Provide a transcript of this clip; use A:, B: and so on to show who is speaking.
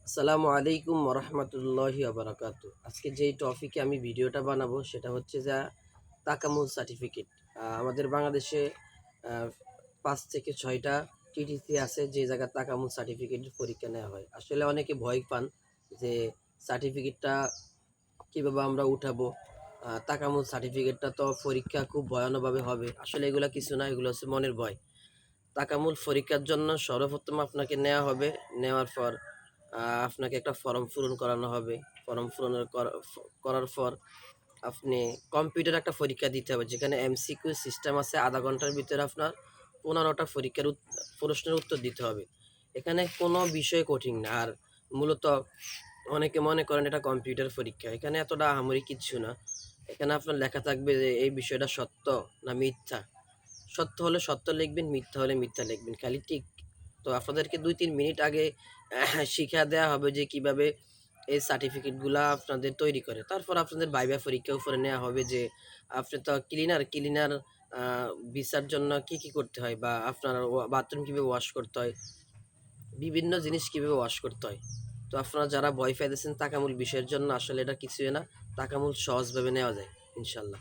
A: আসসালামু আলাইকুম ওরহমতুল্লাহি ওবরাকাতু। আজকে যেই টপিকে আমি ভিডিওটা বানাবো সেটা হচ্ছে যা তাকামুল সার্টিফিকেট। আমাদের বাংলাদেশে 5 থেকে 6টা টিটিসি আছে যে জায়গায় তাকামুল সার্টিফিকেটের পরীক্ষা নেওয়া হয়। আসলে অনেকে ভয় পান যে সার্টিফিকেটটা কীভাবে আমরা উঠাবো। তাকামুল সার্টিফিকেটটা তো পরীক্ষা খুব ভয়ানকভাবে হবে। আসলে এগুলো কিছু না, এগুলো হচ্ছে মনের ভয়। তাকামুল পরীক্ষার জন্য সর্বপ্রথম আপনাকে নেওয়া হবে। নেওয়ার পর আপনাকে একটা ফর্ম পূরণ করানো হবে। ফর্ম পূরণের করার পর আপনি কম্পিউটার একটা পরীক্ষা দিতে হবে, যেখানে এমসিকিউ সিস্টেম আছে। আধা ঘন্টার ভিতরে আপনার 15টা প্রশ্নের উত্তর দিতে হবে। এখানে কোনো বিষয় কঠিন না। আর মূলত অনেকে মনে করেন এটা কম্পিউটার পরীক্ষা, এখানে এতটা আহামরি কিচ্ছু না। এখানে আপনার লেখা থাকবে যে এই বিষয়টা সত্য না মিথ্যা। সত্য হলে সত্য লিখবেন, মিথ্যা হলে মিথ্যা লিখবেন, খালি টিক। তো আপনাদেরকে 2-3 মিনিট আগে শিখিয়ে দেওয়া হবে যে কিভাবে এই সার্টিফিকেটগুলা আপনাদের তৈরি করে। তারপর আপনাদের ভাইভা পরীক্ষা উপরে নেওয়া হবে যে আপনি তো ক্লিনার ভিসার জন্য কি করতে হয়, বা আপনার বাথরুম কীভাবে ওয়াশ করতে হয়, বিভিন্ন জিনিস কীভাবে ওয়াশ করতে হয়। তো আপনারা যারা ভয় পাইতেছেন তাকামুল বিষয়ের জন্য, আসলে এটা কিছুই না। তাকামুল সহজভাবে নেওয়া যায় ইনশাল্লাহ।